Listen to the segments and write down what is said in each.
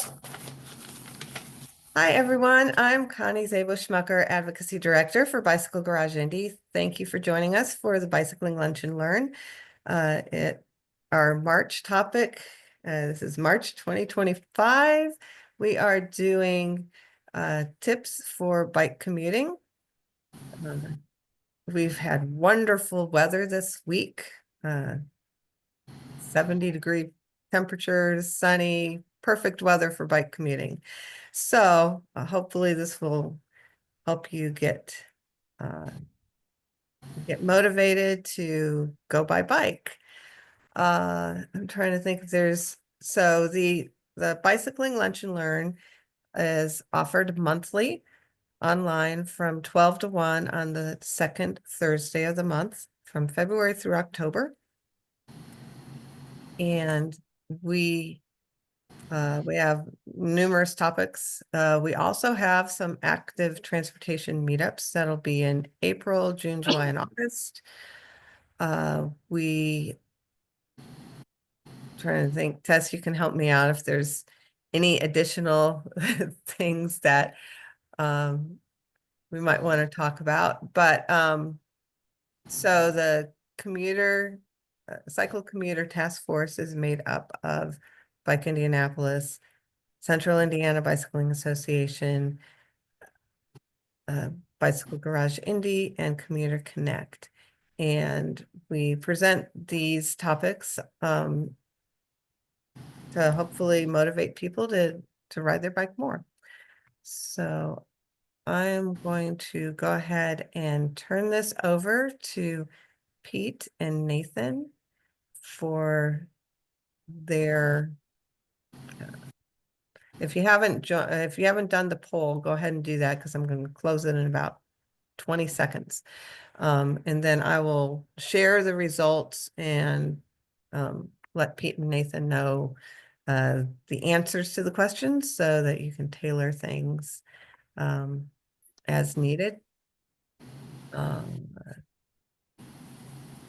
Hi, everyone. I'm Connie Zabo-Schmucker, Advocacy Director for Bicycle Garage Indy. Thank you for joining us for the Bicycling Lunch and Learn. Our March topic, this is March 2025. We are doing tips for bike commuting. We've had wonderful weather this week, 70-degree temperatures, sunny, perfect weather for bike commuting. So hopefully this will help you get motivated to go by bike. I'm trying to think if the Bicycling Lunch and Learn is offered monthly online from 12 to 1 on the second Thursday of the month from February through October. And we have numerous topics. We also have some active transportation meetups that'll be in April, June, July, and August. We trying to think, Tess, you can help me out if there's any additional things that we might want to talk about. But so the Cycle Commuter Task Force is made up of Bike Indianapolis, Central Indiana Bicycling Association, Bicycle Garage Indy, and Commuter Connect. And we present these topics to hopefully motivate people to ride their bike more. So I'm going to go ahead and turn this over to Pete and Nathan for their if you haven't done the poll, go ahead and do that because I'm going to close it in about 20 seconds. And then I will share the results and let Pete and Nathan know the answers to the questions so that you can tailor things as needed.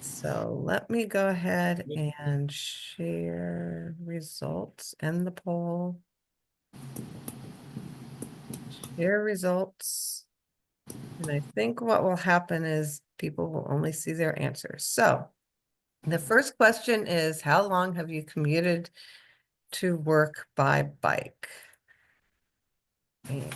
So let me go ahead and share results and the poll. Share results. And I think what will happen is people will only see their answers. So the first question is, how long have you commuted to work by bike? And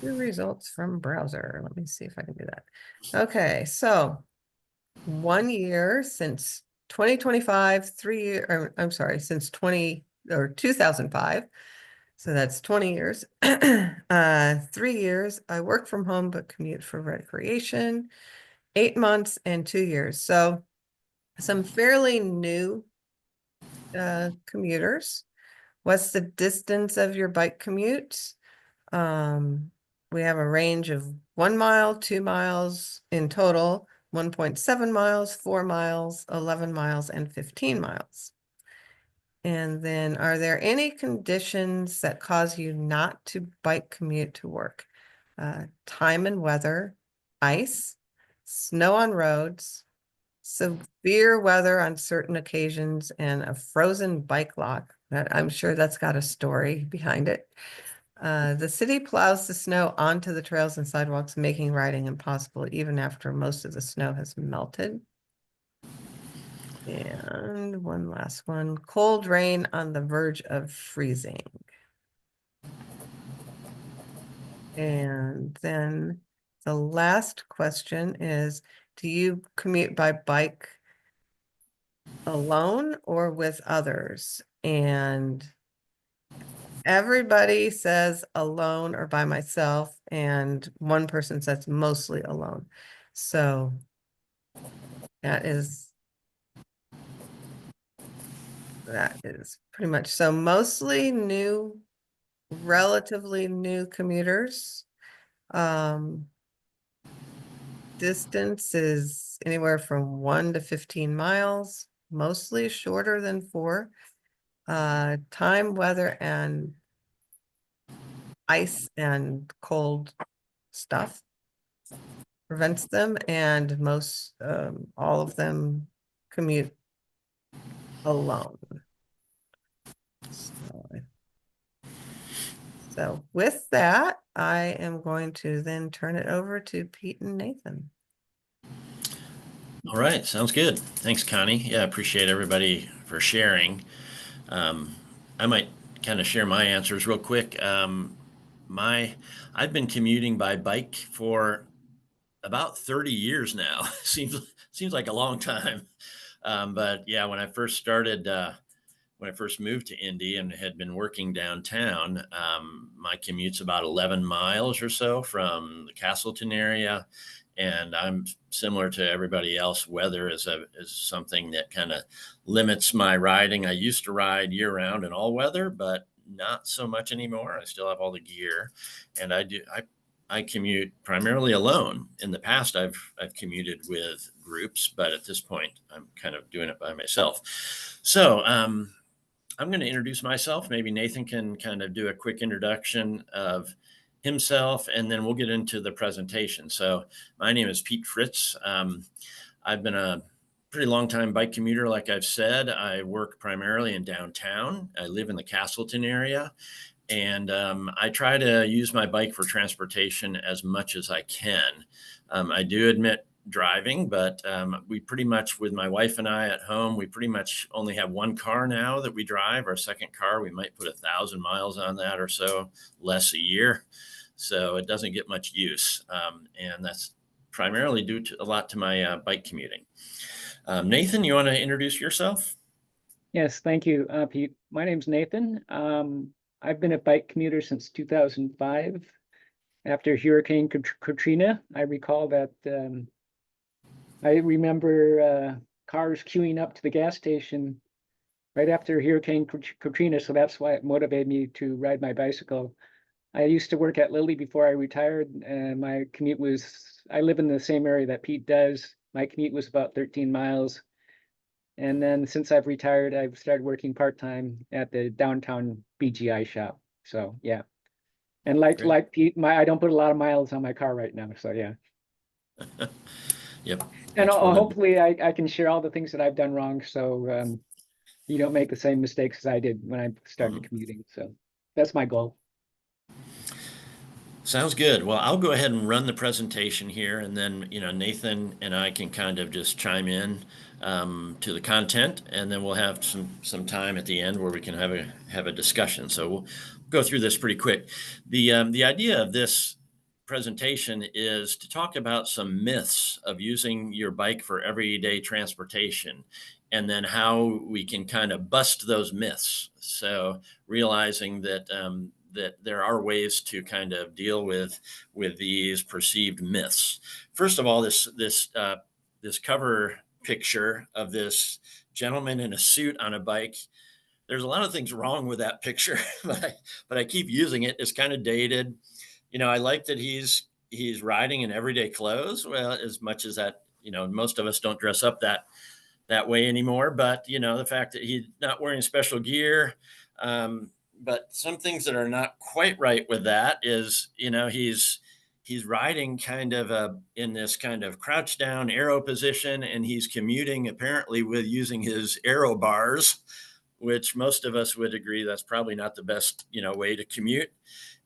the results from browser. Let me see if I can do that. Okay, so 1 year since 2025, 3 years, I'm sorry, since 2005. So that's 20 years. 3 years, I work from home but commute for recreation. 8 months and 2 years. So some fairly new commuters. What's the distance of your bike commute? We have a range of 1 mile, 2 miles in total, 1.7 miles, 4 miles, 11 miles, and 15 miles. And then are there any conditions that cause you not to bike commute to work? Time and weather, ice, snow on roads, severe weather on certain occasions, and a frozen bike lock. That I'm sure that's got a story behind it. The city plows the snow onto the trails and sidewalks, making riding impossible even after most of the snow has melted. And one last one, cold rain on the verge of freezing. And then the last question is, do you commute by bike alone or with others? And everybody says alone or by myself, and one person says mostly alone. So that is pretty much so. Mostly new, relatively new commuters. Distance is anywhere from 1 to 15 miles, mostly shorter than 4. Time, weather, and ice and cold stuff prevents them, and all of them commute alone. So with that, I am going to then turn it over to Pete and Nathan. All right, sounds good. Thanks, Connie. Yeah, I appreciate everybody for sharing. I might kind of share my answers real quick. I've been commuting by bike for about 30 years now. Seems like a long time. But yeah, when I first moved to Indy and had been working downtown, my commute's about 11 miles or so from the Castleton area. And I'm similar to everybody else. Weather is something that kind of limits my riding. I used to ride year round in all weather, but not so much anymore. I still have all the gear, and I commute primarily alone. In the past, I've commuted with groups, but at this point, I'm kind of doing it by myself. So I'm going to introduce myself. Maybe Nathan can kind of do a quick introduction of himself, and then we'll get into the presentation. So my name is Pete Fritz. I've been a pretty long time bike commuter. Like I've said, I work primarily in downtown. I live in the Castleton area, and I try to use my bike for transportation as much as I can. I do admit driving, but we pretty much, with my wife and I at home, we pretty much only have one car now that we drive. Our second car, we might put 1,000 miles on that or so, less a year. So it doesn't get much use. And that's primarily due to a lot to my bike commuting. Nathan, you want to introduce yourself? Yes, thank you, Pete. My name's Nathan. I've been a bike commuter since 2005. After Hurricane Katrina, I recall that I remember cars queuing up to the gas station right after Hurricane Katrina, so that's why it motivated me to ride my bicycle. I used to work at Lilly before I retired, and my commute was, I live in the same area that Pete does. My commute was about 13 miles. And then since I've retired, I've started working part-time at the downtown BGI shop. So yeah. And like Pete, I don't put a lot of miles on my car right now. So yeah. Yep. And hopefully I can share all the things that I've done wrong, so you don't make the same mistakes as I did when I started commuting. So that's my goal. Sounds good. Well, I'll go ahead and run the presentation here, and then Nathan and I can kind of just chime in to the content, and then we'll have some time at the end where we can have a discussion. So we'll go through this pretty quick. The idea of this presentation is to talk about some myths of using your bike for everyday transportation, and then how we can kind of bust those myths. So realizing that that there are ways to kind of deal with these perceived myths. First of all, this cover picture of this gentleman in a suit on a bike. There's a lot of things wrong with that picture, but I keep using it. It's kind of dated. I like that he's riding in everyday clothes. Well, as much as that, most of us don't dress up that way anymore. But the fact that he's not wearing special gear. But some things that are not quite right with that is, he's riding kind of in this kind of crouch down aero position, and he's commuting apparently with using his aero bars, which most of us would agree that's probably not the best, way to commute.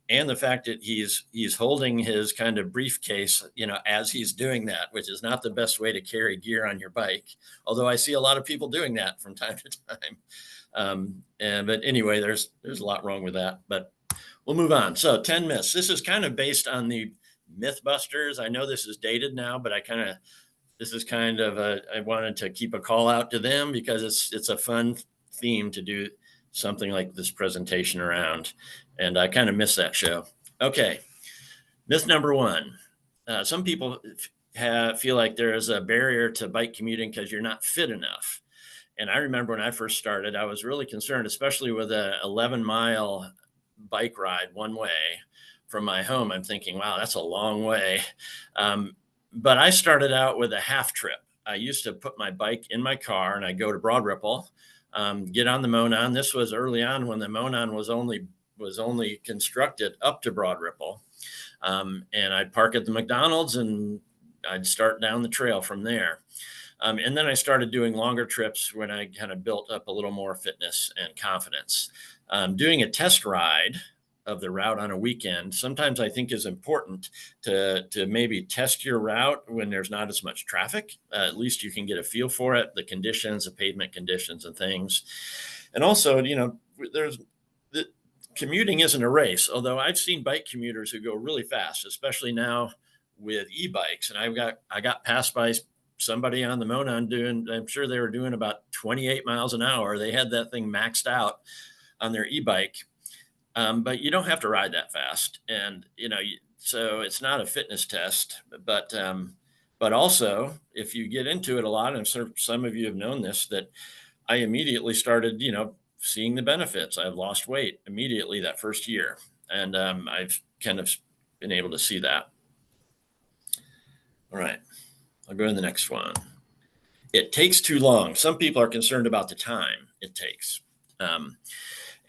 And the fact that he's holding his kind of briefcase, as he's doing that, which is not the best way to carry gear on your bike. Although I see a lot of people doing that from time to time. But anyway, there's a lot wrong with that, but we'll move on. So 10 myths. This is kind of based on the Mythbusters. I know this is dated now, but I wanted to keep a call out to them because it's a fun theme to do something like this presentation around. And I kind of miss that show. Okay. Myth number one. Some people feel like there is a barrier to bike commuting because you're not fit enough. And I remember when I first started, I was really concerned, especially with a 11-mile bike ride one way from my home, I'm thinking, wow, that's a long way. But I started out with a half trip. I used to put my bike in my car and I go to Broad Ripple, get on the Monon. This was early on when the Monon was only constructed up to Broad Ripple. And I'd park at the McDonald's and I'd start down the trail from there. And then I started doing longer trips when I kind of built up a little more fitness and confidence. Doing a test ride of the route on a weekend sometimes I think is important to maybe test your route when there's not as much traffic. At least you can get a feel for it, the conditions, the pavement conditions and things. And also, there's the commuting isn't a race, although I've seen bike commuters who go really fast, especially now with e-bikes. And I got passed by somebody on the Monon I'm sure they were doing about 28 miles an hour. They had that thing maxed out on their e-bike. But you don't have to ride that fast. And, so it's not a fitness test, but also if you get into it a lot, and some of you have known this, that I immediately started, seeing the benefits. I've lost weight immediately that first year. And I've kind of been able to see that. All right, I'll go to the next one. It takes too long. Some people are concerned about the time it takes.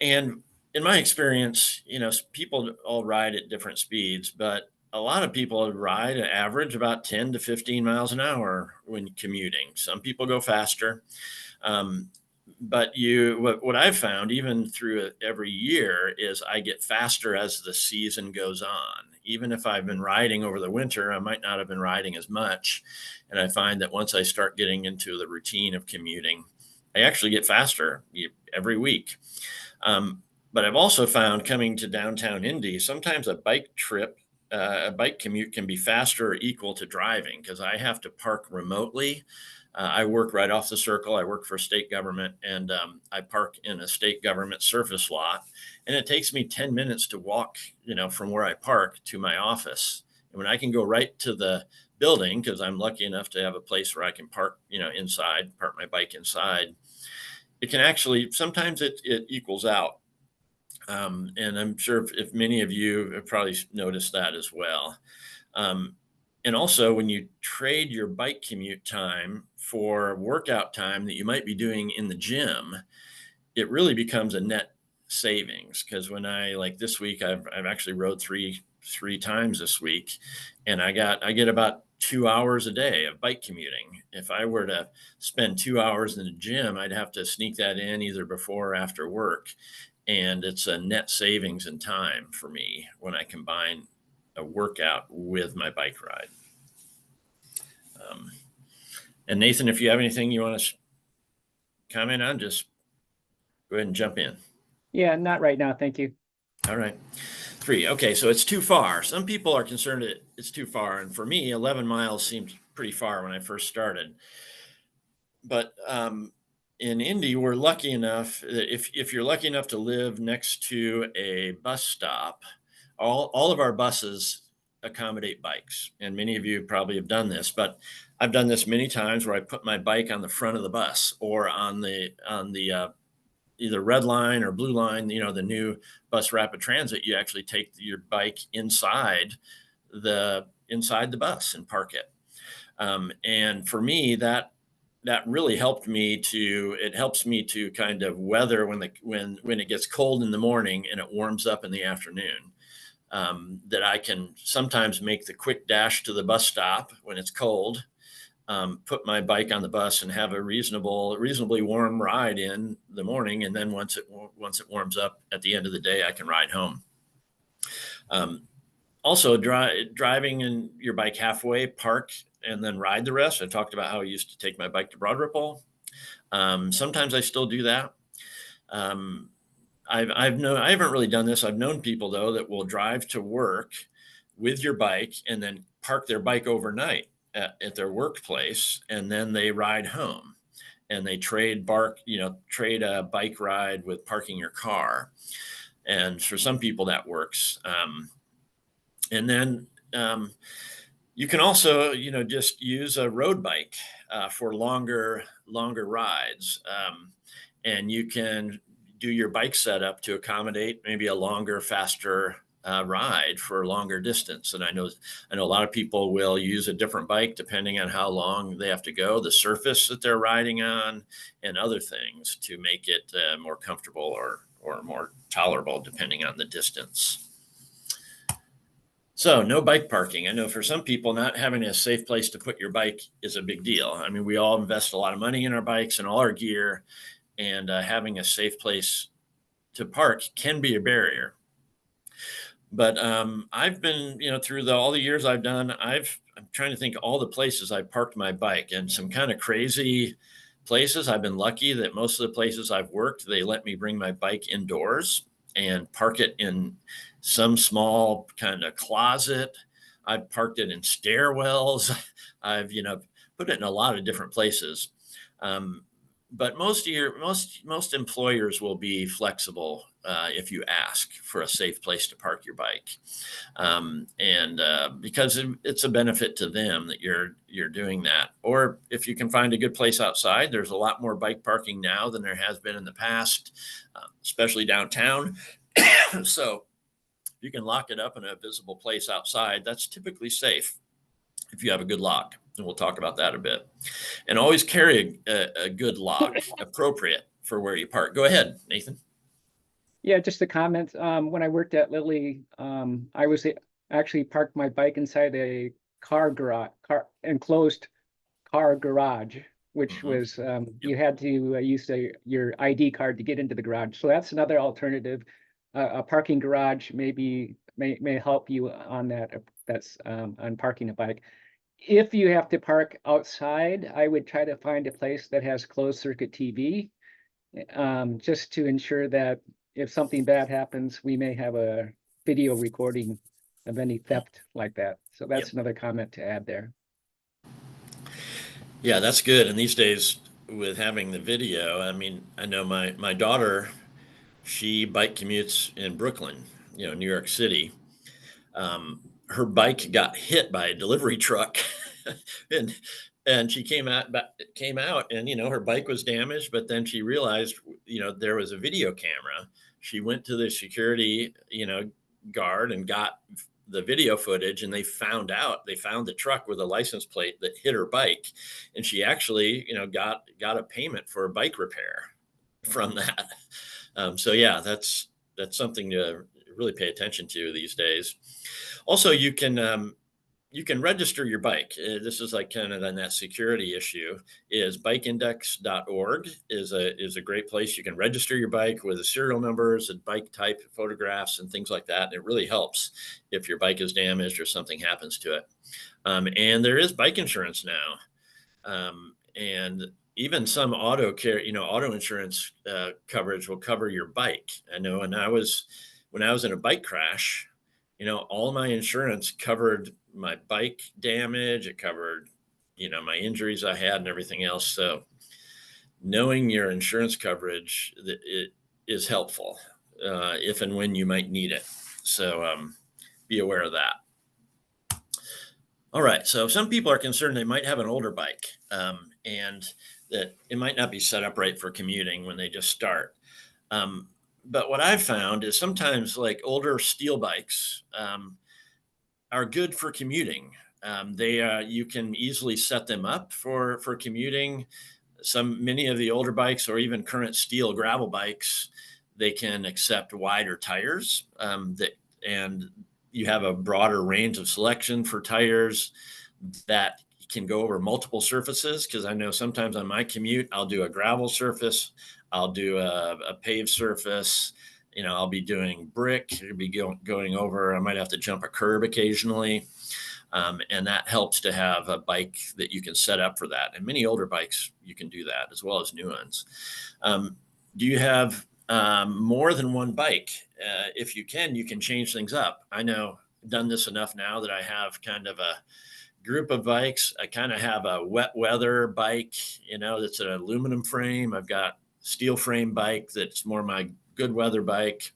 And in my experience, people all ride at different speeds, but a lot of people ride an average about 10 to 15 miles an hour when commuting. Some people go faster. But what I've found, even through every year, is I get faster as the season goes on. Even if I've been riding over the winter, I might not have been riding as much. And I find that once I start getting into the routine of commuting, I actually get faster every week. But I've also found coming to downtown Indy, sometimes a bike commute can be faster or equal to driving because I have to park remotely. I work right off the circle. I work for state government and I park in a state government surface lot. And it takes me 10 minutes to walk, from where I park to my office. And when I can go right to the building, because I'm lucky enough to have a place where I can park, inside, park my bike inside, it can actually, sometimes it equals out. And I'm sure if many of you have probably noticed that as well. And also when you trade your bike commute time for workout time that you might be doing in the gym, it really becomes a net savings. Because when like this week, I've actually rode three times this week, and I get about 2 hours a day of bike commuting. If I were to spend 2 hours in the gym, I'd have to sneak that in either before or after work. And it's a net savings in time for me when I combine a workout with my bike ride. And Nathan, if you have anything you want to comment on, just go ahead and jump in. Yeah, not right now. Thank you. All right. 3. Okay, so it's too far. Some people are concerned it's too far. And for me, 11 miles seemed pretty far when I first started. But in Indy, we're lucky enough that if you're lucky enough to live next to a bus stop, all of our buses accommodate bikes. And many of you probably have done this, but I've done this many times where I put my bike on the front of the bus or on the either red line or blue line, the new bus rapid transit. You actually take your bike inside the bus and park it. And for me, that really helps me to kind of weather when it gets cold in the morning and it warms up in the afternoon. That I can sometimes make the quick dash to the bus stop when it's cold, put my bike on the bus and have a reasonably warm ride in the morning. And then once it warms up at the end of the day, I can ride home. Also driving in your bike halfway, park, and then ride the rest. I talked about how I used to take my bike to Broad Ripple. Sometimes I still do that. I haven't really done this. I've known people though that will drive to work with your bike and then park their bike overnight at their workplace, and then they ride home, and they trade a bike ride with parking your car. And for some people that works. And then you can also, just use a road bike for longer rides, and you can do your bike setup to accommodate maybe a longer, faster ride for a longer distance. And I know a lot of people will use a different bike depending on how long they have to go, the surface that they're riding on, and other things to make it more comfortable or more tolerable depending on the distance. So no bike parking. I know for some people, not having a safe place to put your bike is a big deal. I mean, we all invest a lot of money in our bikes and all our gear, and having a safe place to park can be a barrier. But I've been, through all the years I've done, I'm trying to think all the places I parked my bike, and some kind of crazy places. I've been lucky that most of the places I've worked, they let me bring my bike indoors and park it in some small kind of closet. I've parked it in stairwells. I've, put it in a lot of different places. But most employers will be flexible if you ask for a safe place to park your bike, and because it's a benefit to them that you're doing that. Or if you can find a good place outside, there's a lot more bike parking now than there has been in the past, especially downtown. So you can lock it up in a visible place outside. That's typically safe if you have a good lock. And we'll talk about that a bit. And always carry a good lock, appropriate for where you park. Go ahead, Nathan. Yeah, just a comment. When I worked at Lilly, I was actually parked my bike inside a enclosed car garage, which was you had to use your ID card to get into the garage. So that's another alternative. A parking garage may help you on that. That's on parking a bike. If you have to park outside, I would try to find a place that has closed circuit TV, just to ensure that if something bad happens, we may have a video recording of any theft like that. So that's another comment to add there. Yeah, that's good. And these days with having the video, I mean, I know my daughter, she bike commutes in Brooklyn, New York City. Her bike got hit by a delivery truck and she came out and her bike was damaged, but then she realized there was a video camera. She went to the security guard and got the video footage, and they found the truck with a license plate that hit her bike, and she actually got a payment for a bike repair from that. So yeah, that's something to really pay attention to these days. Also, you can register your bike. This is like kind of on that security issue. Is bikeindex.org is a great place. You can register your bike with the serial numbers and bike type photographs and things like that. And it really helps if your bike is damaged or something happens to it. And there is bike insurance now, and even some auto insurance coverage will cover your bike. I know when I was in a bike crash, all my insurance covered my bike damage. It covered, my injuries I had and everything else. So knowing your insurance coverage, it is helpful if and when you might need it. So be aware of that. All right. So some people are concerned they might have an older bike and that it might not be set up right for commuting when they just start. But what I've found is sometimes like older steel bikes are good for commuting. You can easily set them up for commuting. Many of the older bikes or even current steel gravel bikes, they can accept wider tires and you have a broader range of selection for tires that can go over multiple surfaces. Because I know sometimes on my commute, I'll do a gravel surface, I'll do a paved surface, I'll be doing brick, I'll be going over, I might have to jump a curb occasionally. And that helps to have a bike that you can set up for that. And many older bikes, you can do that as well as new ones. Do you have more than one bike? If you can change things up. I know I've done this enough now that I have kind of a group of bikes. I kind of have a wet weather bike, that's an aluminum frame. I've got steel frame bike that's more my good weather bike.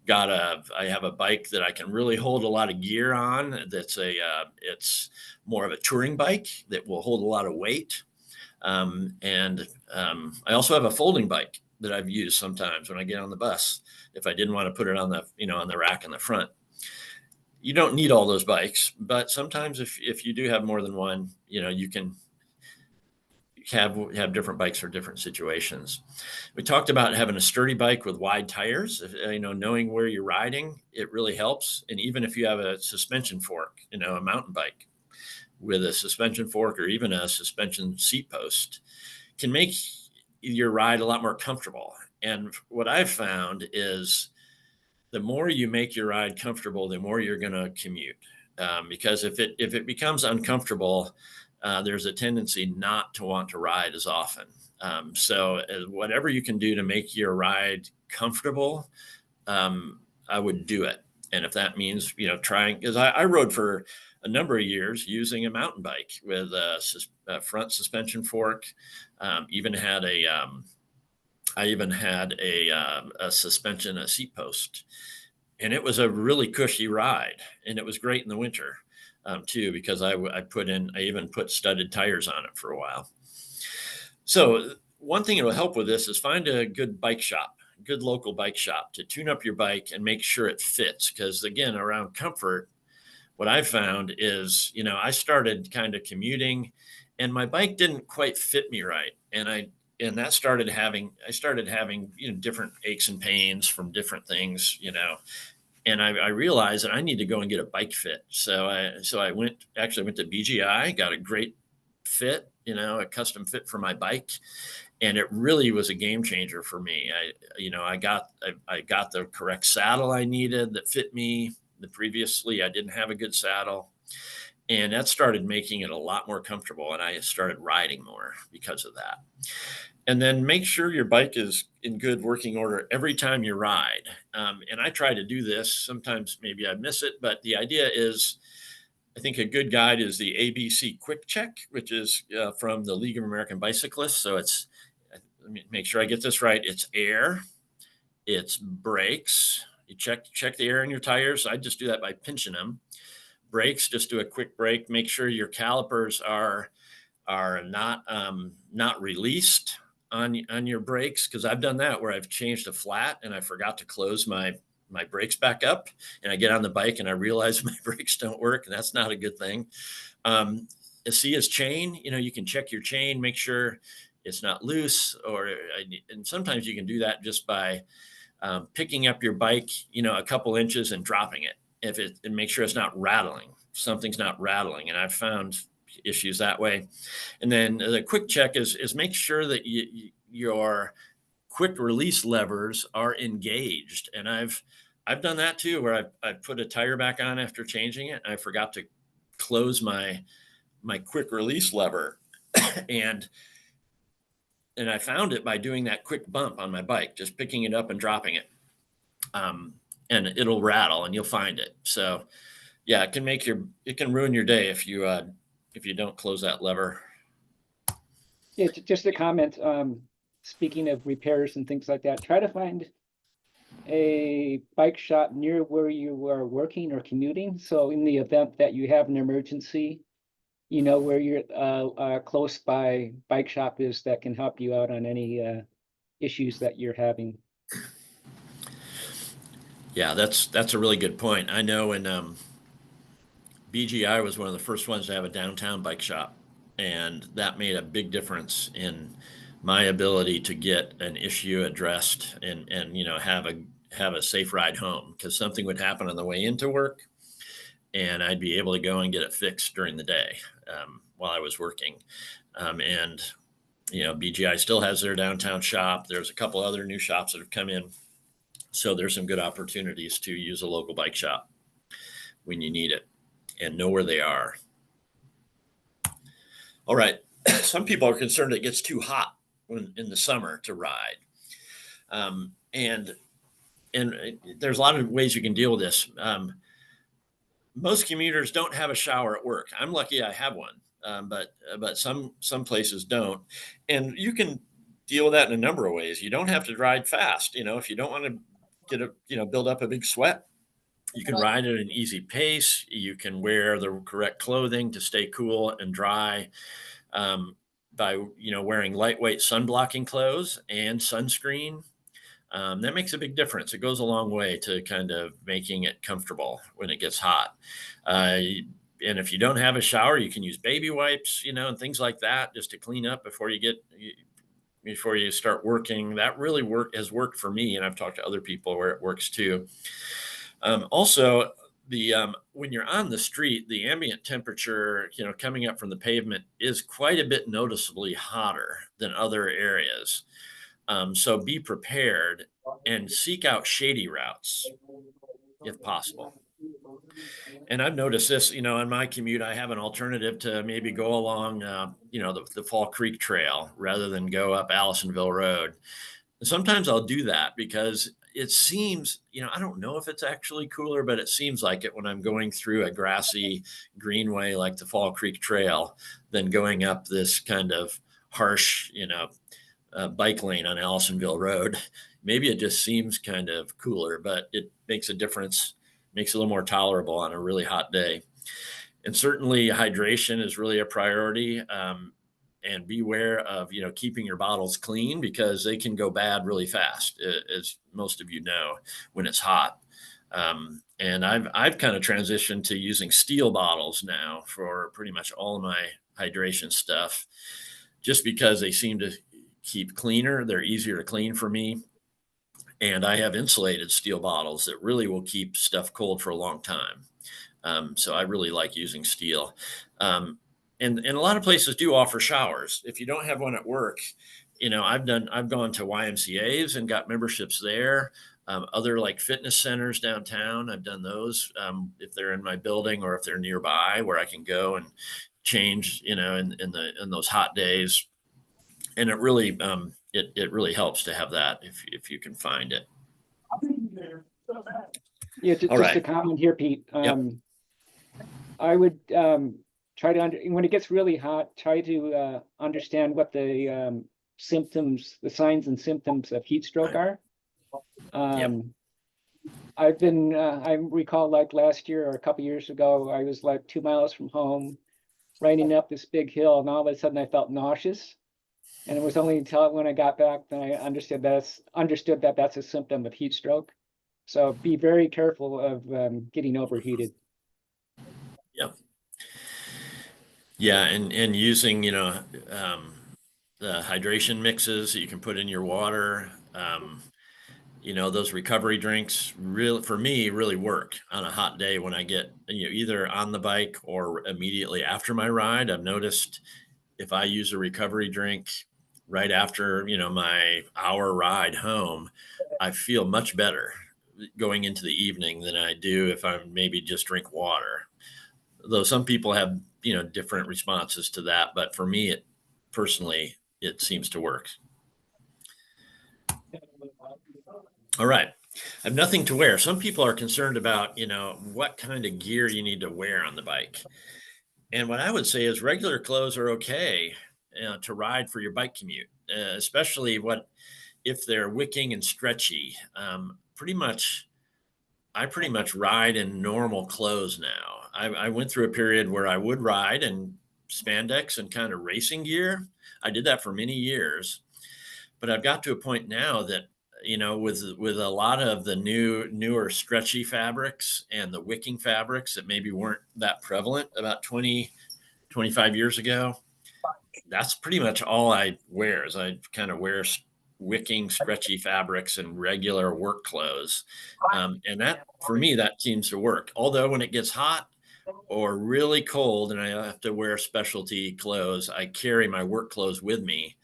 I have a bike that I can really hold a lot of gear on. It's more of a touring bike that will hold a lot of weight. And I also have a folding bike that I've used sometimes when I get on the bus, if I didn't want to put it on the, on the rack in the front. you don't need all those bikes, but sometimes if you do have more than one, you can have different bikes for different situations. We talked about having a sturdy bike with wide tires. Knowing where you're riding, it really helps. And even if you have a suspension fork, a mountain bike with a suspension fork or even a suspension seat post can make your ride a lot more comfortable. And what I've found is the more you make your ride comfortable, the more you're going to commute. Because if it becomes uncomfortable, there's a tendency not to want to ride as often. So whatever you can do to make your ride comfortable, I would do it. And if that means, trying, because I rode for a number of years using a mountain bike with a front suspension fork. Even had I even had a suspension, a seat post, and it was a really cushy ride. And it was great in the winter too, because I even put studded tires on it for a while. So one thing that will help with this is find a good bike shop, good local bike shop to tune up your bike and make sure it fits. Because again, around comfort, what I found is, I started kind of commuting and my bike didn't quite fit me right. And that I started having, different aches and pains from different things, and I realized that I need to go and get a bike fit. So I went to BGI, got a great fit, a custom fit for my bike. And it really was a game changer for me. I got the correct saddle I needed that fit me. Previously, I didn't have a good saddle, and that started making it a lot more comfortable. And I started riding more because of that. And then make sure your bike is in good working order every time you ride. And I try to do this. Sometimes maybe I miss it, but the idea is, I think a good guide is the ABC Quick Check, which is from the League of American Bicyclists. So let me make sure I get this right. It's air, it's brakes. You check the air in your tires. I just do that by pinching them. Brakes, just do a quick brake. Make sure your calipers are not released on your brakes, because I've done that where I've changed a flat and I forgot to close my brakes back up, and I get on the bike and I realize my brakes don't work, and that's not a good thing. See his chain, you can check your chain, make sure it's not loose, and sometimes you can do that just by picking up your bike, a couple inches and dropping it. And make sure it's not rattling. Something's not rattling, and I've found issues that way. And then the quick check is make sure that your quick release levers are engaged. And I've done that too, where I've put a tire back on after changing it, and I forgot to close my quick release lever. and I found it by doing that quick bump on my bike, just picking it up and dropping it. And it'll rattle and you'll find it. So yeah, it can ruin your day if you don't close that lever. Yeah, just a comment. Speaking of repairs and things like that, try to find a bike shop near where you are working or commuting. So in the event that you have an emergency, where your close by bike shop is that can help you out on any issues that you're having. Yeah, that's a really good point. I know when BGI was one of the first ones to have a downtown bike shop, and that made a big difference in my ability to get an issue addressed and have a safe ride home, because something would happen on the way into work and I'd be able to go and get it fixed during the day while I was working. And BGI still has their downtown shop. There's a couple other new shops that have come in. So there's some good opportunities to use a local bike shop when you need it and know where they are. All right. Some people are concerned it gets too hot in the summer to ride. And there's a lot of ways you can deal with this. Most commuters don't have a shower at work. I'm lucky I have one, but some places don't. And you can deal with that in a number of ways. You don't have to ride fast. If you don't want to build up a big sweat, you can ride at an easy pace. You can wear the correct clothing to stay cool and dry, by wearing lightweight sun blocking clothes and sunscreen. That makes a big difference. It goes a long way to kind of making it comfortable when it gets hot. Uh, and if you don't have a shower, you can use baby wipes, and things like that just to clean up before you start working. That really has worked for me, and I've talked to other people where it works too. Also, the when you're on the street, the ambient temperature, coming up from the pavement is quite a bit noticeably hotter than other areas. So be prepared and seek out shady routes if possible. And I've noticed this, on my commute, I have an alternative to maybe go along, the Fall Creek Trail rather than go up Allisonville Road. Sometimes I'll do that because it seems, I don't know if it's actually cooler, but it seems like it when I'm going through a grassy greenway like the Fall Creek Trail than going up this kind of harsh, bike lane on Allisonville Road. Maybe it just seems kind of cooler, but it makes a difference, makes it a little more tolerable on a really hot day. And certainly hydration is really a priority. And beware of, keeping your bottles clean because they can go bad really fast, as most of you know, when it's hot. And I've kind of transitioned to using steel bottles now for pretty much all of my hydration stuff, just because they seem to keep cleaner. They're easier to clean for me. And I have insulated steel bottles that really will keep stuff cold for a long time. So I really like using steel. And a lot of places do offer showers. If you don't have one at work, I've gone to YMCA's and got memberships there. Other like fitness centers downtown, I've done those if they're in my building or if they're nearby where I can go and change, in those hot days. And it really it really helps to have that if you can find it. Yeah, All just a right. comment here, Pete. Yep. I would try to when it gets really hot, try to understand what the symptoms, the signs and symptoms of heat stroke are. Yep. I recall like last year or a couple years ago, I was like 2 miles from home, riding up this big hill, and all of a sudden I felt nauseous. And it was only until when I got back that I understood that that's a symptom of heat stroke. So be very careful of getting overheated. Yep. Yeah, and using the hydration mixes that you can put in your water. Those recovery drinks really, for me, really work on a hot day when I get either on the bike or immediately after my ride. I've noticed if I use a recovery drink right after my hour ride home, I feel much better going into the evening than I do if I maybe just drink water. Though some people have different responses to that, but for me, personally, it seems to work. All right. I have nothing to wear. Some people are concerned about, what kind of gear you need to wear on the bike. And what I would say is regular clothes are okay to ride for your bike commute, especially if they're wicking and stretchy. I pretty much ride in normal clothes now. I went through a period where I would ride in spandex and kind of racing gear. I did that for many years, but I've got to a point now that with a lot of the newer stretchy fabrics and the wicking fabrics that maybe weren't that prevalent about 25 years ago, that's pretty much all I wear. Is I kind of wear wicking stretchy fabrics and regular work clothes, and that for me that seems to work. Although when it gets hot or really cold and I have to wear specialty clothes, I carry my work clothes with me,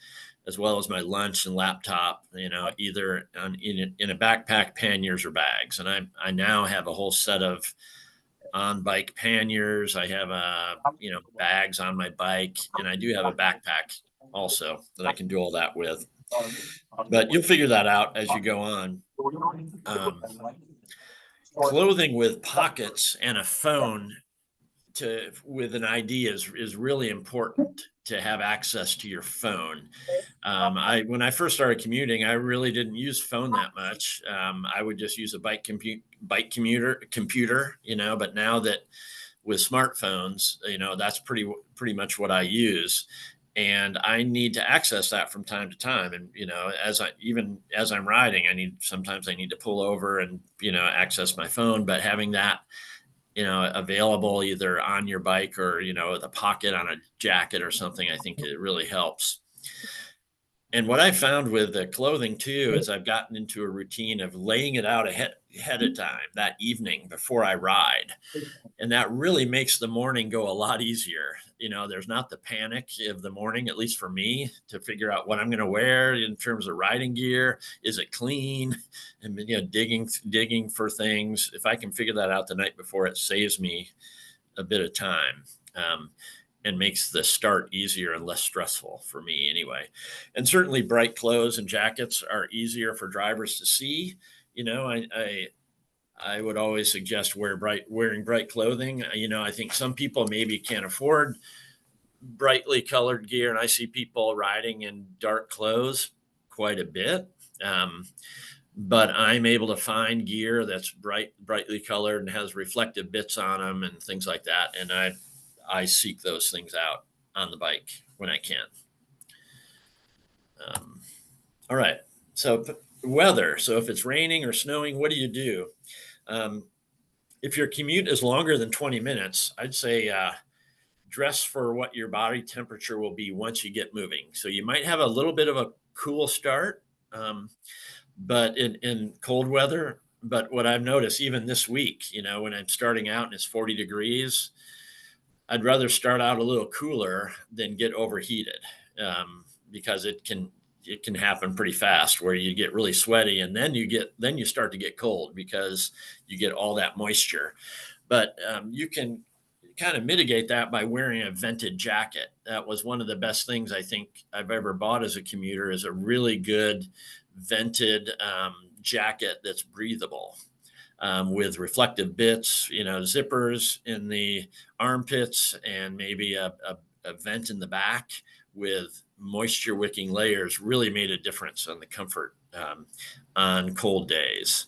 as well as my lunch and laptop, either in a backpack, panniers, or bags. And I now have a whole set of on bike panniers. I have bags on my bike, and I do have a backpack also that I can do all that with. But you'll figure that out as you go on. Clothing with pockets and a phone with an ID is really important to have access to your phone. When I first started commuting, I really didn't use phone that much. I would just use a computer, but now that with smartphones, that's pretty much what I use. and I need to access that from time to time. And, even as I'm riding, sometimes I need to pull over and, access my phone, but having that, available either on your bike or, the pocket on a jacket or something, I think it really helps. And what I found with the clothing too is I've gotten into a routine of laying it out ahead of time that evening before I ride. And that really makes the morning go a lot easier. There's not the panic of the morning, at least for me, to figure out what I'm going to wear in terms of riding gear. Is it clean? And digging for things. If I can figure that out the night before, it saves me a bit of time. And makes the start easier and less stressful for me anyway. And certainly bright clothes and jackets are easier for drivers to see. I would always suggest wearing bright clothing. I think some people maybe can't afford brightly colored gear, and I see people riding in dark clothes quite a bit. But I'm able to find gear that's brightly colored and has reflective bits on them and things like that. And I seek those things out on the bike when I can. All right. So weather. So if it's raining or snowing, what do you do? If your commute is longer than 20 minutes, I'd say dress for what your body temperature will be once you get moving. So you might have a little bit of a cool start, but in cold weather. But what I've noticed even this week, when I'm starting out and it's 40 degrees, I'd rather start out a little cooler than get overheated, because it can happen pretty fast where you get really sweaty and then you start to get cold because you get all that moisture. But you can kind of mitigate that by wearing a vented jacket. That was one of the best things I think I've ever bought as a commuter, is a really good vented jacket that's breathable. With reflective bits, zippers in the armpits, and maybe a vent in the back with moisture wicking layers really made a difference on the comfort on cold days.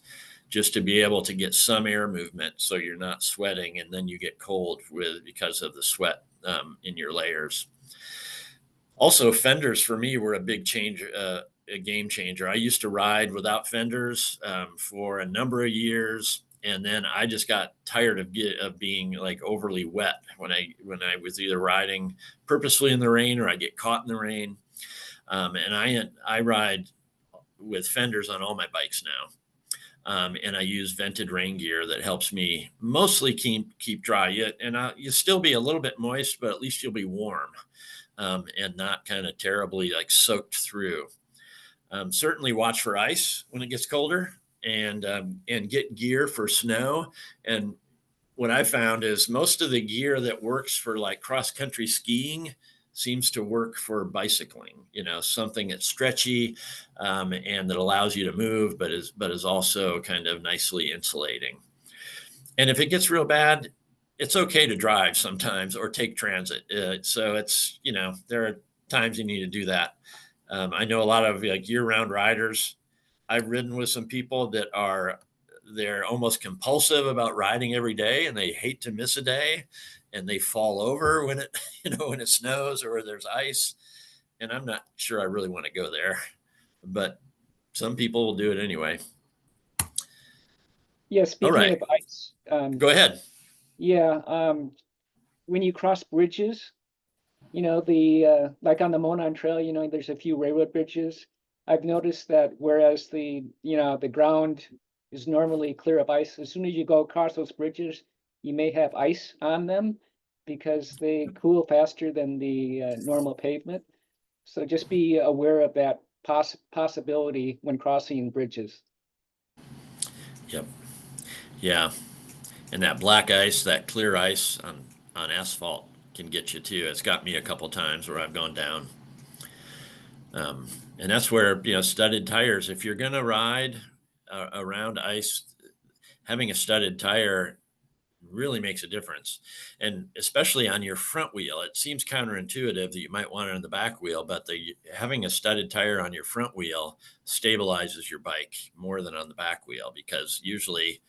Just to be able to get some air movement so you're not sweating and then you get cold because of the sweat in your layers. Also, fenders for me were a big change, a game changer. I used to ride without fenders for a number of years, and then I just got tired of being like overly wet when I was either riding purposely in the rain or I get caught in the rain. And I ride with fenders on all my bikes now. And I use vented rain gear that helps me mostly keep dry. You still be a little bit moist, but at least you'll be warm. And not kind of terribly like soaked through. Certainly watch for ice when it gets colder, and get gear for snow. And what I found is most of the gear that works for like cross country skiing seems to work for bicycling. Something that's stretchy and that allows you to move, but is also kind of nicely insulating. And if it gets real bad, it's okay to drive sometimes or take transit. So it's, there are times you need to do that. I know a lot of like year-round riders. I've ridden with some people that they're almost compulsive about riding every day, and they hate to miss a day, and they fall over when it, when it snows or there's ice. And I'm not sure I really want to go there, but some people will do it anyway. Yeah, All speaking right, of ice, go ahead. yeah, when you cross bridges, like on the Monon Trail, there's a few railroad bridges. I've noticed that whereas the ground is normally clear of ice, as soon as you go across those bridges, you may have ice on them because they cool faster than the normal pavement. So just be aware of that possibility when crossing bridges. Yep. Yeah. And that black ice, that clear ice on asphalt can get you too. It's got me a couple times where I've gone down. And that's where, studded tires, if you're going to ride around ice, having a studded tire really makes a difference. And especially on your front wheel, it seems counterintuitive that you might want it on the back wheel, but having a studded tire on your front wheel stabilizes your bike more than on the back wheel, because usually,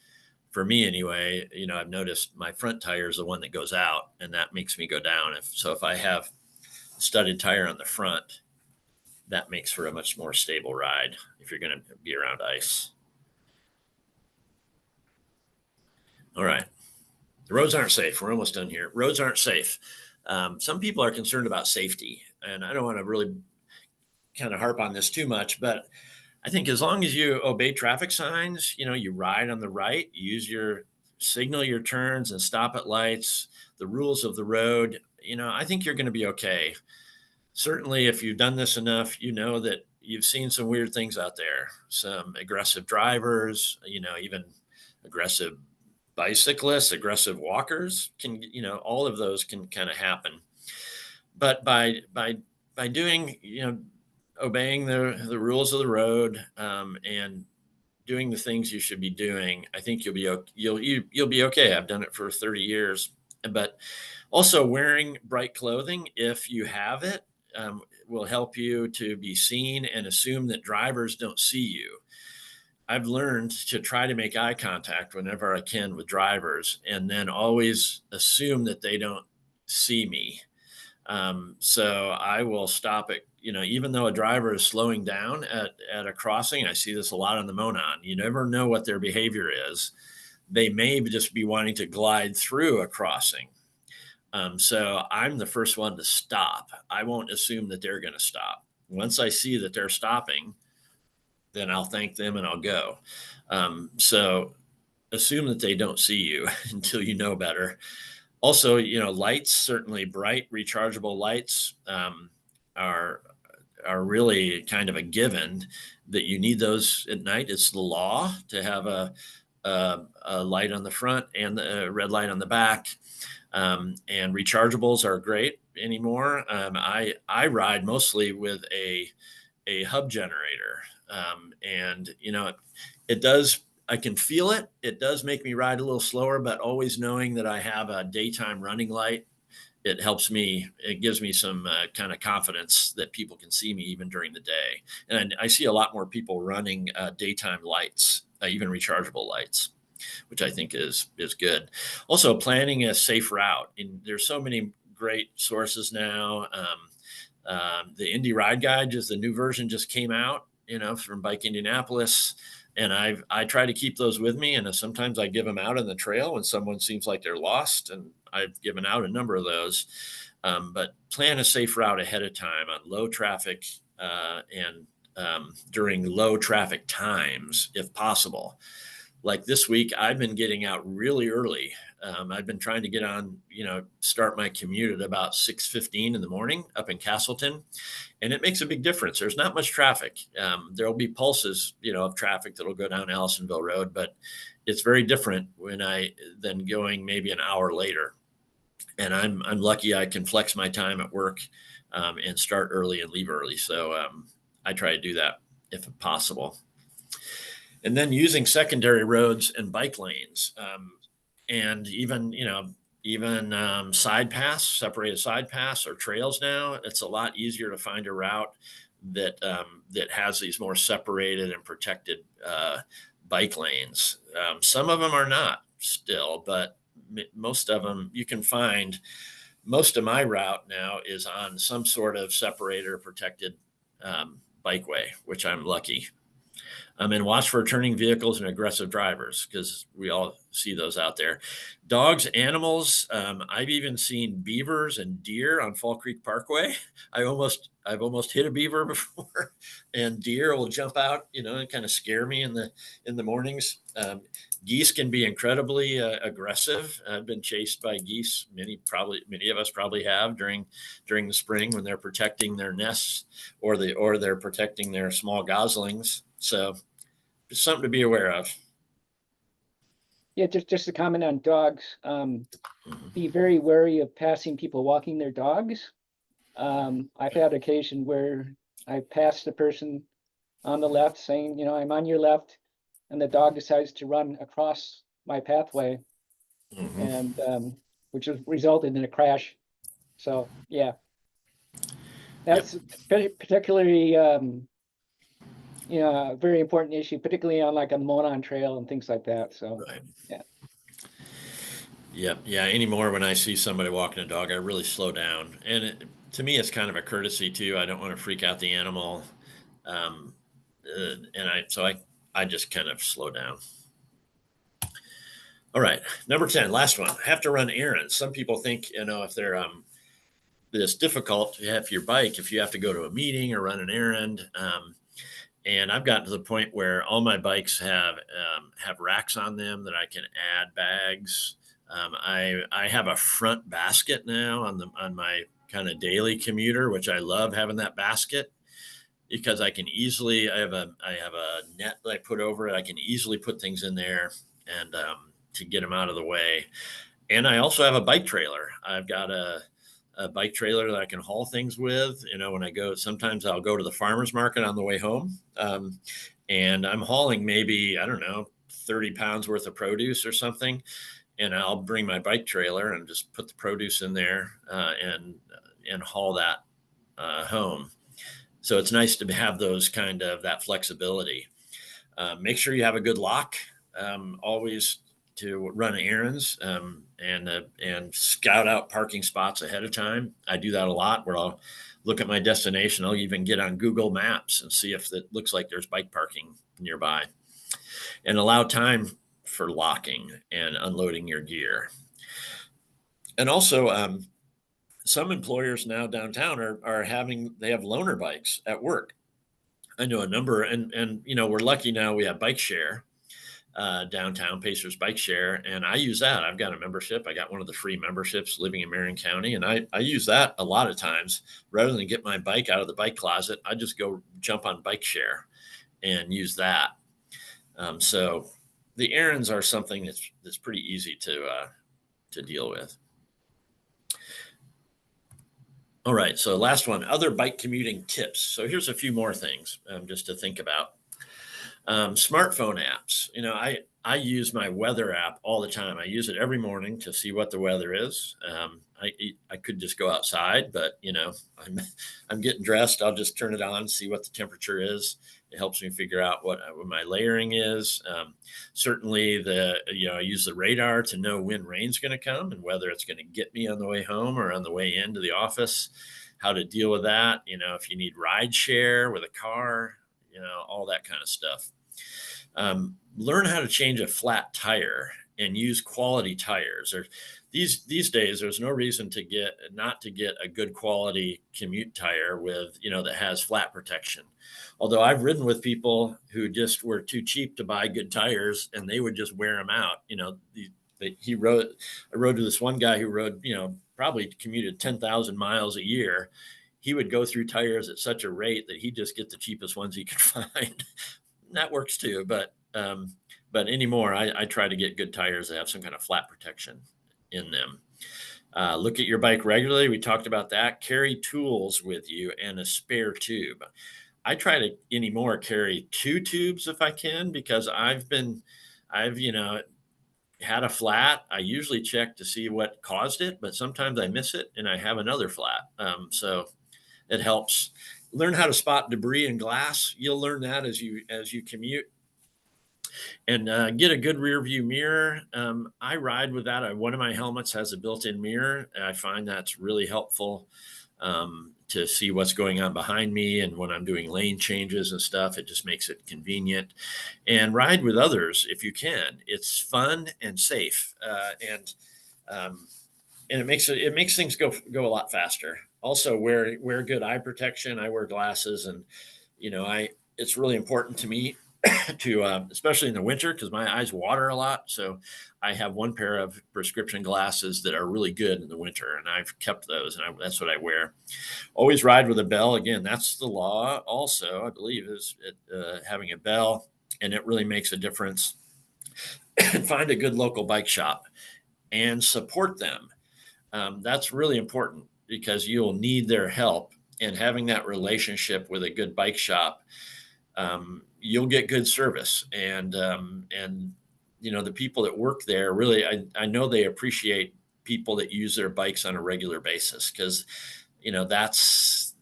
for me anyway, I've noticed my front tire is the one that goes out, and that makes me go down. If I have studded tire on the front, that makes for a much more stable ride if you're going to be around ice. All right. The roads aren't safe. We're almost done here. Roads aren't safe. Some people are concerned about safety, and I don't want to really kind of harp on this too much, but I think as long as you obey traffic signs, you ride on the right, signal your turns and stop at lights, the rules of the road, I think you're going to be okay. Certainly, if you've done this enough, you know that you've seen some weird things out there, some aggressive drivers, even aggressive bicyclists, aggressive walkers all of those can kind of happen. But by doing, obeying the rules of the road, and doing the things you should be doing, I think you'll be okay. I've done it for 30 years, but also wearing bright clothing, if you have it, will help you to be seen and assume that drivers don't see you. I've learned to try to make eye contact whenever I can with drivers, and then always assume that they don't see me. So I will stop it, even though a driver is slowing down at a crossing. I see this a lot on the Monon. You never know what their behavior is. They may just be wanting to glide through a crossing. So I'm the first one to stop. I won't assume that they're going to stop. Once I see that they're stopping, then I'll thank them and I'll go. So assume that they don't see you until you know better. Also, lights, certainly bright rechargeable lights, are really kind of a given that you need those at night. It's the law to have a light on the front and a red light on the back. And rechargeables are great anymore. I ride mostly with a hub generator. And it does, I can feel it. It does make me ride a little slower, but always knowing that I have a daytime running light, it helps me. It gives me some kind of confidence that people can see me even during the day. And I see a lot more people running daytime lights, even rechargeable lights, which I think is good. Also, planning a safe route. And there's so many great sources now. The Indy Ride Guide, the new version just came out, from Bike Indianapolis. And I try to keep those with me. And sometimes I give them out on the trail when someone seems like they're lost. And I've given out a number of those. But plan a safe route ahead of time on low traffic and during low traffic times, if possible. Like this week, I've been getting out really early. I've been trying to get on, start my commute at about 6:15 in the morning up in Castleton. And it makes a big difference. There's not much traffic. There'll be pulses, of traffic that'll go down Allisonville Road, but it's very different than going maybe an hour later. And I'm lucky I can flex my time at work and start early and leave early. So I try to do that if possible. And then using secondary roads and bike lanes, and even separated side paths or trails now. It's a lot easier to find a route that has these more separated and protected bike lanes. Some of them are not still, but most of them you can find. Most of my route now is on some sort of separated or protected bikeway, which I'm lucky. And watch for turning vehicles and aggressive drivers, because we all see those out there. Dogs, animals. I've even seen beavers and deer on Fall Creek Parkway. I've almost hit a beaver before, and deer will jump out, and kind of scare me in the mornings. Geese can be incredibly aggressive. I've been chased by geese. Many of us probably have during the spring when they're protecting their nests or they're protecting their small goslings. So it's something to be aware of. Yeah, just to comment on dogs, be very wary of passing people walking their dogs. I've had occasion where I passed the person on the left saying, I'm on your left, and the dog decides to run across my pathway, and which has resulted in a crash. So yeah, that's particularly a very important issue, particularly on like a Monon trail and things like that. So right. Yeah. Yeah. Anymore, when I see somebody walking a dog, I really slow down. And to me, it's kind of a courtesy too. I don't want to freak out the animal. And I just kind of slow down. All right. Number 10, last one. Have to run errands. Some people think, if they're, it's difficult if your bike, if you have to go to a meeting or run an errand. And I've gotten to the point where all my bikes have racks on them that I can add bags. I have a front basket now on my kind of daily commuter, which I love having that basket because I have a net that I put over it. I can easily put things in there and to get them out of the way. And I also have a bike trailer. I've got a bike trailer that I can haul things with. When I go, sometimes I'll go to the farmer's market on the way home. And I'm hauling maybe, I don't know, 30 pounds worth of produce or something. And I'll bring my bike trailer and just put the produce in there and haul that home. So it's nice to have that flexibility. Make sure you have a good lock, always to run errands, and scout out parking spots ahead of time. I do that a lot where I'll look at my destination. I'll even get on Google Maps and see if it looks like there's bike parking nearby, and allow time for locking and unloading your gear. And also, some employers now downtown they have loaner bikes at work. I know a number, and we're lucky now we have bike share downtown, Pacers Bike Share, and I use that. I've got a membership. I got one of the free memberships living in Marion County, and I use that a lot of times. Rather than get my bike out of the bike closet, I just go jump on Bike Share and use that. So the errands are something that's pretty easy to deal with. All right, so last one, other bike commuting tips. So here's a few more things just to think about. Smartphone apps. I use my weather app all the time. I use it every morning to see what the weather is. I could just go outside, but I'm getting dressed. I'll just turn it on, see what the temperature is. It helps me figure out what my layering is. Certainly, I use the radar to know when rain's going to come and whether it's going to get me on the way home or on the way into the office. How to deal with that? If you need ride share with a car, all that kind of stuff. Learn how to change a flat tire and use quality tires. Or these days, there's no reason not to get a good quality commute tire with that has flat protection. Although I've ridden with people who just were too cheap to buy good tires, and they would just wear them out. I rode to this one guy who rode, probably commuted 10,000 miles a year. He would go through tires at such a rate that he'd just get the cheapest ones he could find. That works too, but anymore, I try to get good tires that have some kind of flat protection in them. Look at your bike regularly. We talked about that. Carry tools with you and a spare tube. I try to anymore carry 2 tubes if I can, because I've had a flat. I usually check to see what caused it, but sometimes I miss it and I have another flat. So it helps. Learn how to spot debris and glass. You'll learn that as you commute. And get a good rear view mirror. I ride with that. One of my helmets has a built-in mirror. I find that's really helpful to see what's going on behind me. And when I'm doing lane changes and stuff, it just makes it convenient. And ride with others if you can. It's fun and safe. And it makes things go a lot faster. Also, wear good eye protection. I wear glasses, and it's really important to me to especially in the winter, because my eyes water a lot. So I have one pair of prescription glasses that are really good in the winter, and I've kept those, and that's what I wear. Always ride with a bell. Again, that's the law. Also, I believe is having a bell, and it really makes a difference. Find a good local bike shop and support them. That's really important, because you'll need their help, and having that relationship with a good bike shop, you'll get good service. And the people that work there really, I know they appreciate people that use their bikes on a regular basis, because that's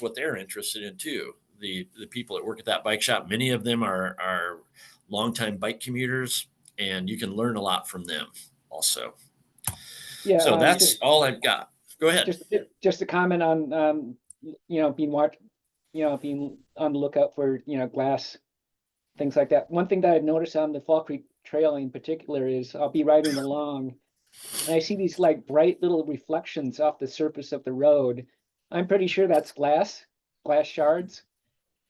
what they're interested in too. The people that work at that bike shop, many of them are longtime bike commuters, and you can learn a lot from them also. Yeah. So that's all I've got. Go ahead. Just a comment on, being on the lookout for, glass, things like that. One thing that I've noticed on the Fall Creek Trail in particular is I'll be riding along and I see these like bright little reflections off the surface of the road. I'm pretty sure that's glass shards.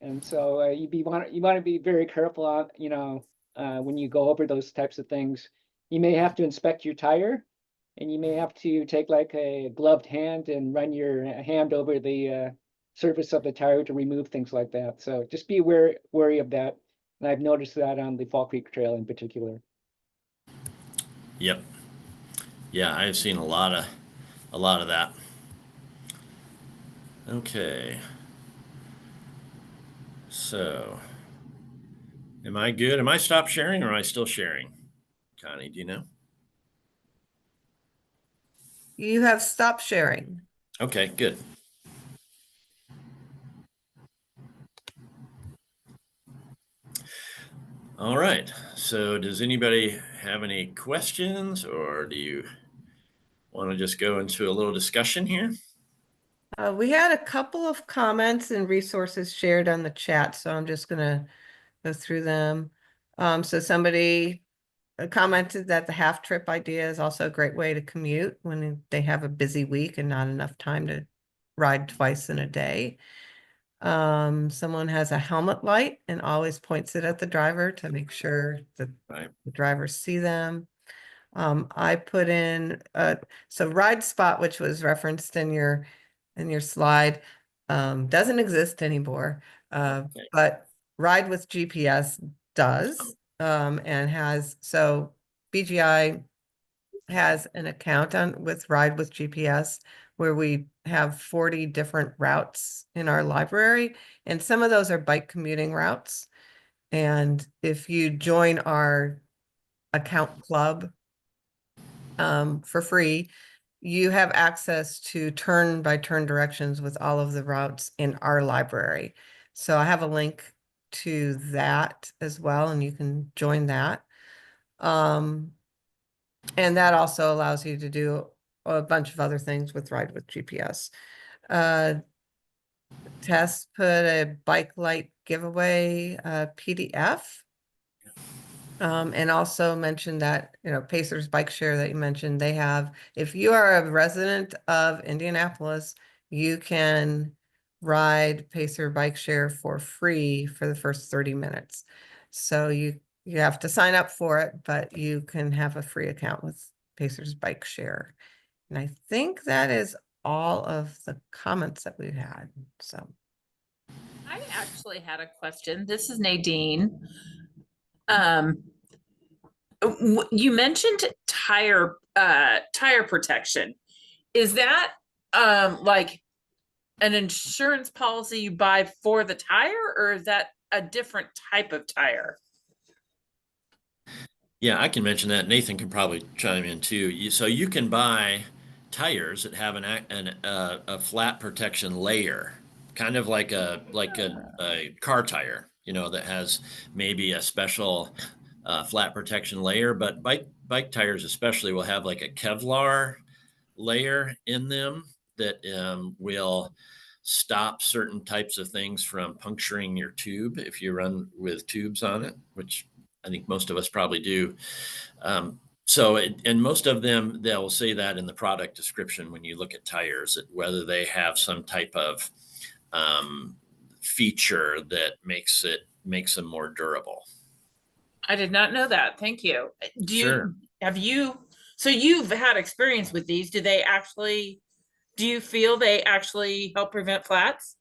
And so you want to be very careful on, when you go over those types of things. You may have to inspect your tire, and you may have to take like a gloved hand and run your hand over the surface of the tire to remove things like that. So just be wary of that. And I've noticed that on the Fall Creek Trail in particular. Yep. Yeah, I've seen a lot of that. Okay. So, am I good? Am I stopped sharing or am I still sharing? Connie, do you know? You have stopped sharing. Okay, good. All right. So, does anybody have any questions, or do you want to just go into a little discussion here? We had a couple of comments and resources shared on the chat, so I'm just gonna go through them. So somebody commented that the half trip idea is also a great way to commute when they have a busy week and not enough time to ride twice in a day. Someone has a helmet light and always points it at the driver to make sure that Right. the drivers see them. I put in so Ride Spot, which was referenced in your slide, doesn't exist anymore. Okay. But Ride with GPS does, and has so BGI has an account on with Ride with GPS where we have 40 different routes in our library, and some of those are bike commuting routes. And if you join our account club for free, you have access to turn by turn directions with all of the routes in our library. So I have a link to that as well, and you can join that. And that also allows you to do a bunch of other things with Ride with GPS. Tess put a bike light giveaway PDF. And also mentioned that, Pacers Bike Share that you mentioned, they have, if you are a resident of Indianapolis, you can ride Pacer Bike Share for free for the first 30 minutes. So you have to sign up for it, but you can have a free account with Pacers Bike Share. And I think that is all of the comments that we've had. So I actually had a question. This is Nadine. You mentioned tire protection. Is that like an insurance policy you buy for the tire, or is that a different type of tire? Yeah, I can mention that. Nathan can probably chime in too. So you can buy tires that have a flat protection layer, kind of like a car tire, that has maybe a special flat protection layer. But bike tires especially will have like a Kevlar layer in them that will stop certain types of things from puncturing your tube if you run with tubes on it, which I think most of us probably do. And most of them, they'll say that in the product description when you look at tires, whether they have some type of feature that makes them more durable. I did not know that. Thank you. Sure. So you've had experience with these. Do you feel they actually help prevent flats?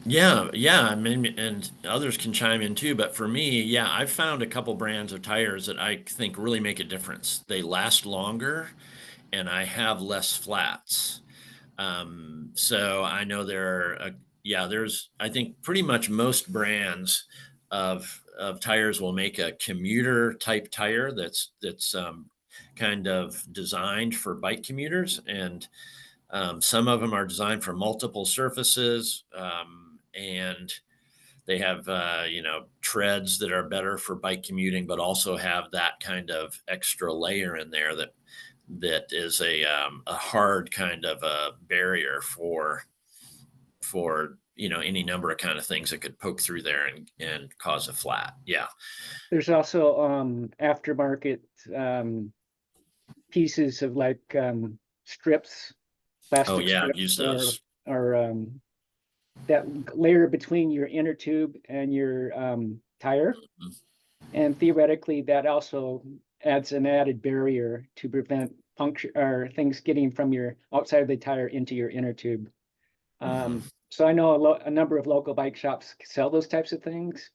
Yeah. I mean, and others can chime in too. But for me, yeah, I've found a couple brands of tires that I think really make a difference. They last longer, and I have less flats. So I know I think pretty much most brands of tires will make a commuter type tire that's kind of designed for bike commuters, and some of them are designed for multiple surfaces, and they have treads that are better for bike commuting, but also have that kind of extra layer in there that that is a hard kind of a barrier for any number of kind of things that could poke through there and cause a flat. Yeah. There's also aftermarket pieces of like strips, Oh plastic yeah, I've strips, used those. or that layer between your inner tube and your tire. Mhm. And theoretically, that also adds an added barrier to prevent puncture or things getting from your outside of the tire into your inner tube. So I know a number of local bike shops sell those types of things.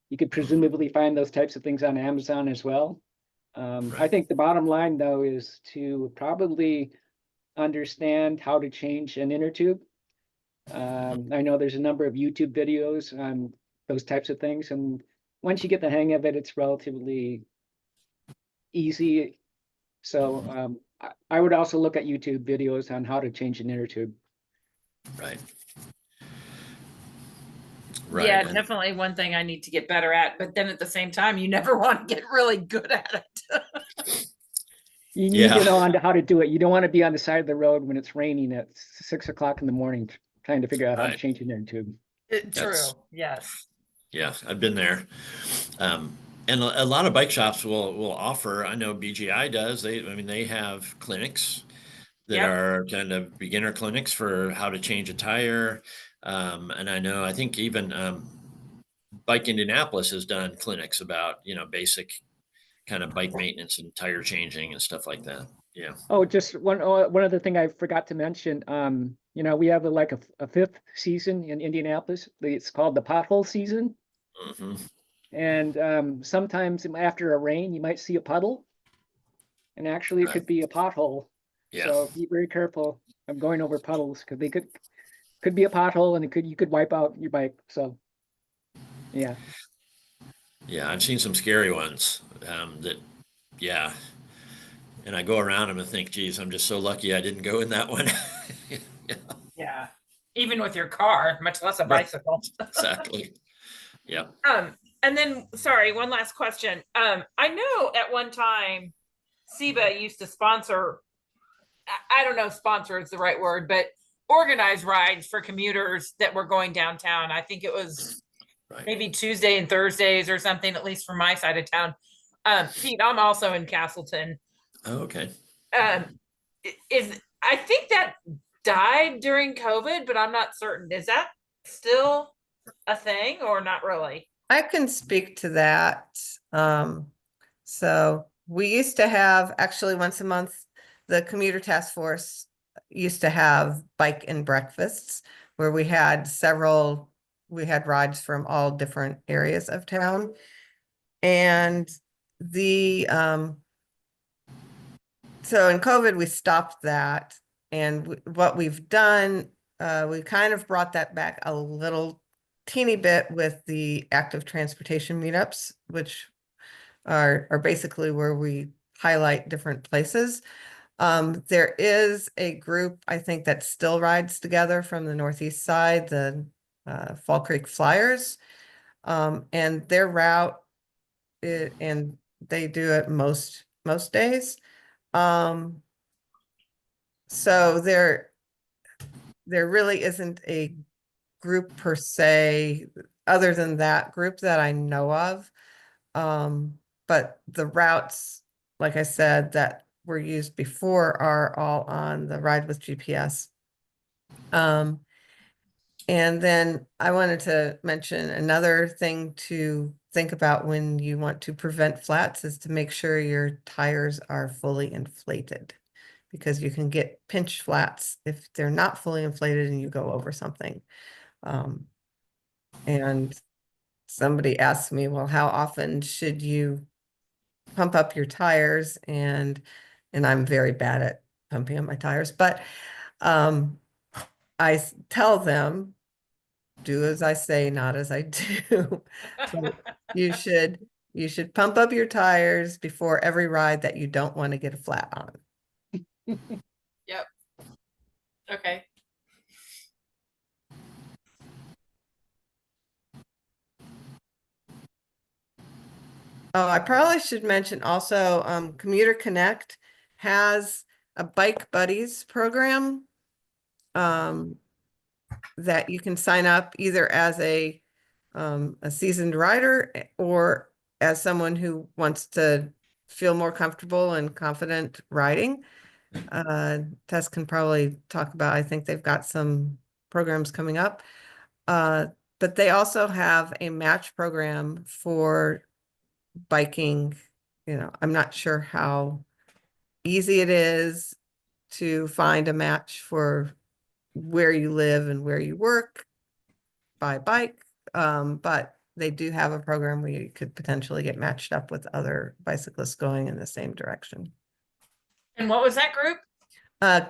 You could presumably find those types of things on Amazon as well. I Right. think the bottom line, though, is to probably understand how to change an inner tube. I know there's a number of YouTube videos on those types of things, and once you get the hang of it, it's relatively easy. So I would also look at YouTube videos on how to change an inner tube. Right. Yeah, And definitely one thing I need to get better at, but then at the same time, you never want to get really good at it. You need to yeah, know how to do it. You don't want to be on the side of the road when it's raining at 6 o'clock in the morning trying to figure out how to Right. change an inner tube. True. That's- Yes. yeah, I've been there. And a lot of bike shops will offer, I know BGI does, they have clinics that Yep. are kind of beginner clinics for how to change a tire. And I think even Bike Indianapolis has done clinics about, basic kind of bike maintenance and tire changing and stuff like that. Yeah. Oh, just one other thing I forgot to mention. We have like a fifth season in Indianapolis. It's called the pothole season. Hmm. And sometimes after a rain, you might see a puddle, and actually it Right. could be a pothole. Yeah. So be very careful of going over puddles because they could be a pothole, and you could wipe out your bike. So yeah. Yeah. I've seen some scary ones yeah. And I go around them and think, geez, I'm just so lucky I didn't go in that one. Yeah, Yeah. Even with your car, much less a right. bicycle. Exactly. Yeah. And then sorry, one last question. I know at one time SEBA used to sponsor, I don't know if sponsor is the right word, but organize rides for commuters that were going downtown. I think it was Right. maybe Tuesday and Thursdays or something, at least from my side of town. Pete, I'm also in Castleton. Oh, okay. I think that died during COVID, but I'm not certain. Is that still a thing or not really? I can speak to that. So we used to have, actually once a month, the commuter task force used to have bike and breakfasts where we had rides from all different areas of town. And so in COVID, we stopped that. And what we've done, we kind of brought that back a little teeny bit with the active transportation meetups, which are basically where we highlight different places. There is a group, I think, that still rides together from the Northeast side, the Fall Creek Flyers. And their route, and they do it most days. So there really isn't a group per se, other than that group that I know of. But the routes, like I said, that were used before are all on the Ride with GPS. And then I wanted to mention another thing to think about when you want to prevent flats is to make sure your tires are fully inflated, because you can get pinch flats if they're not fully inflated and you go over something. And somebody asked me, well, how often should you pump up your tires? And I'm very bad at pumping up my tires, but I tell them, do as I say, not as I do. So you should pump up your tires before every ride that you don't want to get a flat on. Yep. Okay. Oh, I probably should mention also, Commuter Connect has a Bike Buddies program that you can sign up either as a seasoned rider or as someone who wants to feel more comfortable and confident riding. Tess can probably talk about, I think they've got some programs coming up. But they also have a match program for biking. You know, I'm not sure how easy it is to find a match for where you live and where you work by bike. But they do have a program where you could potentially get matched up with other bicyclists going in the same direction. And what was that group?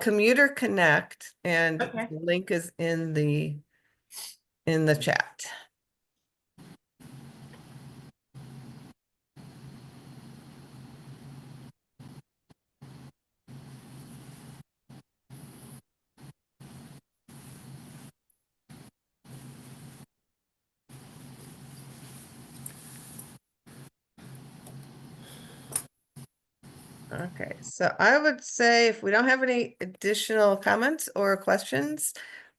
Commuter Connect, and Okay. the link is in the chat. Okay, so I would say if we don't have any additional comments or questions,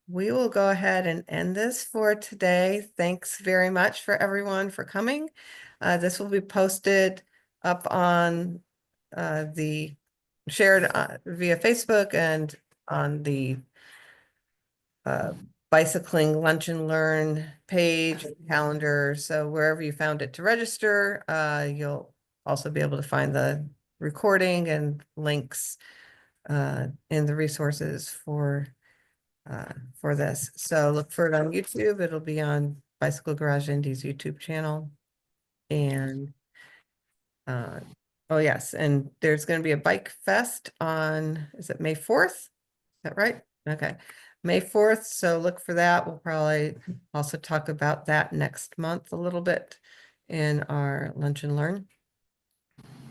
we will go ahead and end this for today. Thanks very much for everyone for coming. This will be posted up on the shared via Facebook and on the bicycling lunch and learn page calendar. So wherever you found it to register, you'll also be able to find the recording and links in the resources for this. So look for it on YouTube. It'll be on Bicycle Garage Indy's YouTube channel. And oh yes, and there's going to be a bike fest on, is it May 4th? Is that right? Okay. May 4th, so look for that. We'll probably also talk about that next month a little bit in our Lunch and Learn.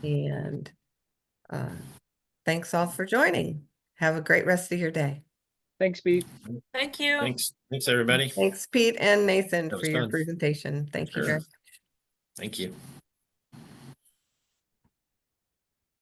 And thanks all for joining. Have a great rest of your day. Thanks, Pete. Thank you. Thanks, everybody. Thanks, Pete and Nathan, That for was your fun. presentation. Thank you Sure. very much. Thank you.